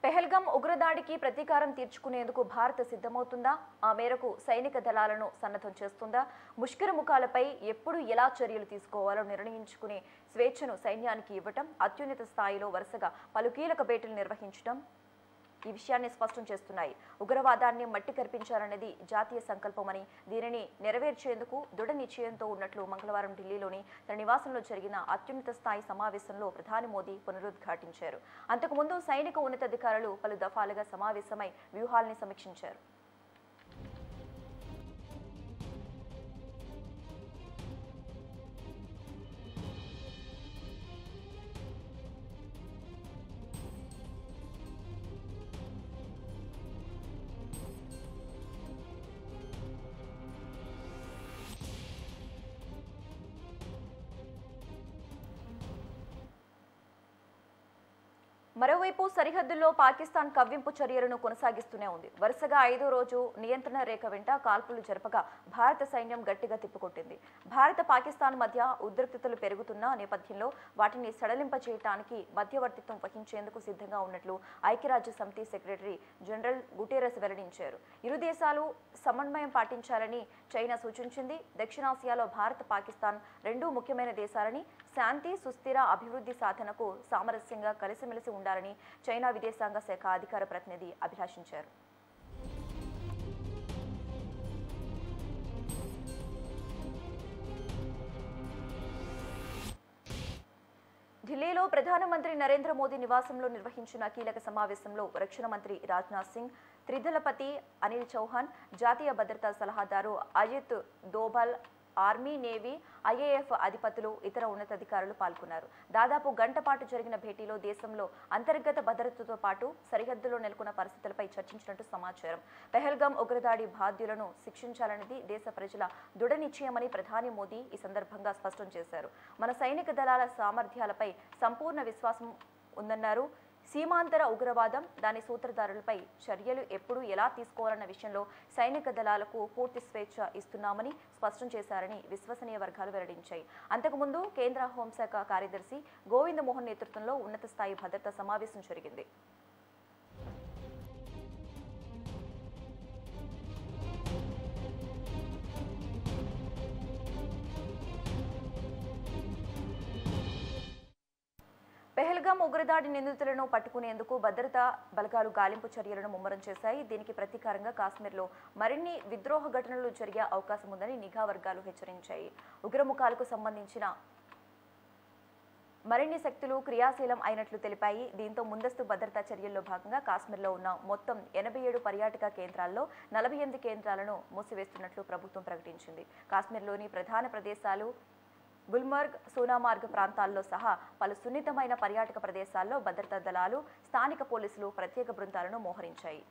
పెహల్గాం ఉగ్రదాడికి ప్రతీకారం తీర్చుకునేందుకు భారత్ సిద్ధమవుతుందా? ఆ మేరకు సైనిక దళాలను సన్నద్ధం చేస్తుందా? ముష్కర ముఖాలపై ఎప్పుడు ఎలా చర్యలు తీసుకోవాలో నిర్ణయించుకునే స్వేచ్ఛను సైన్యానికి ఇవ్వటం, అత్యున్నత స్థాయిలో వరుసగా పలు కీలక భేటీలు నిర్వహించడం ఈ విషయాన్ని స్పష్టం చేస్తున్నాయి. ఉగ్రవాదాన్ని మట్టి కరిపించాలనేది జాతీయ సంకల్పమని, దీనిని నెరవేర్చేందుకు దృఢ నిశ్చయంతో ఉన్నట్లు మంగళవారం ఢిల్లీలోని తన నివాసంలో జరిగిన అత్యున్నత స్థాయి సమావేశంలో ప్రధాని మోదీ పునరుద్ఘాటించారు. అంతకుముందు సైనిక ఉన్నతాధికారులు పలు దఫాలుగా సమావేశమై వ్యూహాల్ని సమీక్షించారు. మరోవైపు సరిహద్దుల్లో పాకిస్తాన్ కవ్వింపు చర్యలను కొనసాగిస్తూనే ఉంది. వరుసగా 5వ రోజు నియంత్రణ రేఖ వెంట కాల్పులు జరపగా భారత సైన్యం గట్టిగా తిప్పుకొట్టింది. భారత పాకిస్తాన్ మధ్య ఉద్రిక్తతలు పెరుగుతున్న నేపథ్యంలో వాటిని సడలింపచేయటానికి మధ్యవర్తిత్వం వహించేందుకు సిద్ధంగా ఉన్నట్లు ఐక్యరాజ్య సమితి సెక్రటరీ జనరల్ గుటెరస్ వెల్లడించారు. ఇరు దేశాలు సమన్వయం పాటించాలని చైనా సూచించింది. దక్షిణాసియాలో భారత్, పాకిస్తాన్ రెండూ ముఖ్యమైన దేశాలని, శాంతి, సుస్థిర అభివృద్ధి సాధనకు సామరస్యంగా కలిసిమెలిసి ఉండాలని చైనా విదేశాంగ శాఖ అధికార ప్రతినిధి అభిలాషించారు. ఢిల్లీలో ప్రధానమంత్రి నరేంద్ర మోదీ నివాసంలో నిర్వహించిన కీలక సమావేశంలో రక్షణ మంత్రి రాజ్నాథ్ సింగ్, త్రిదళపతి అనిల్ చౌహాన్, జాతీయ భద్రతా సలహాదారు అజిత్ దోభల్, ఆర్మీ, నేవీ, ఐఏఎఫ్ అధిపతులు, ఇతర ఉన్నతాధికారులు పాల్గొన్నారు. దాదాపు గంట పాటు జరిగిన భేటీలో దేశంలో అంతర్గత భద్రతతో పాటు సరిహద్దులో నెలకొన్న పరిస్థితులపై చర్చించినట్టు సమాచారం. పెహల్గాం ఉగ్రదాడి బాధ్యులను శిక్షించాలనేది దేశ ప్రజల దృఢ నిశ్చయమని ప్రధాని మోదీ ఈ సందర్భంగా స్పష్టం చేశారు. మన సైనిక దళాల సామర్థ్యాలపై సంపూర్ణ విశ్వాసం ఉందన్నారు. సీమాంతర ఉగ్రవాదం, దాని సూత్రధారులపై చర్యలు ఎప్పుడు ఎలా తీసుకోవాలన్న విషయంలో సైనిక దళాలకు పూర్తి స్వేచ్ఛ ఇస్తున్నామని స్పష్టం చేశారని విశ్వసనీయ వర్గాలు వెల్లడించాయి. అంతకుముందు కేంద్ర హోంశాఖ కార్యదర్శి గోవింద్ మోహన్ నేతృత్వంలో ఉన్నత స్థాయి భద్రతా సమావేశం జరిగింది. పెహల్గాం ఉగ్రదాడి నిందితులను పట్టుకునేందుకు భద్రతా బలగాలు గాలింపు చర్యలను ముమ్మరం చేశాయి. దీనికి ప్రతీకారంగా కాశ్మీర్లో మరిన్ని విద్రోహ ఘటనలు జరిగే అవకాశం ఉందని నిఘా వర్గాలు హెచ్చరించాయి. ఉగ్రముఖాలకు సంబంధించిన మరిన్ని శక్తులు క్రియాశీలం అయినట్లు తెలిపాయి. దీంతో ముందస్తు భద్రతా చర్యల్లో భాగంగా కాశ్మీర్లో ఉన్న మొత్తం 87 పర్యాటక కేంద్రాల్లో 48 కేంద్రాలను మూసివేస్తున్నట్లు ప్రభుత్వం ప్రకటించింది. కాశ్మీర్లోని ప్రధాన ప్రదేశాలు గుల్మర్గ్, సోనామార్గ్ ప్రాంతాల్లో సహా పలు సున్నితమైన పర్యాటక ప్రదేశాల్లో భద్రతా దళాలు, స్థానిక పోలీసులు ప్రత్యేక బృందాలను మోహరించాయి.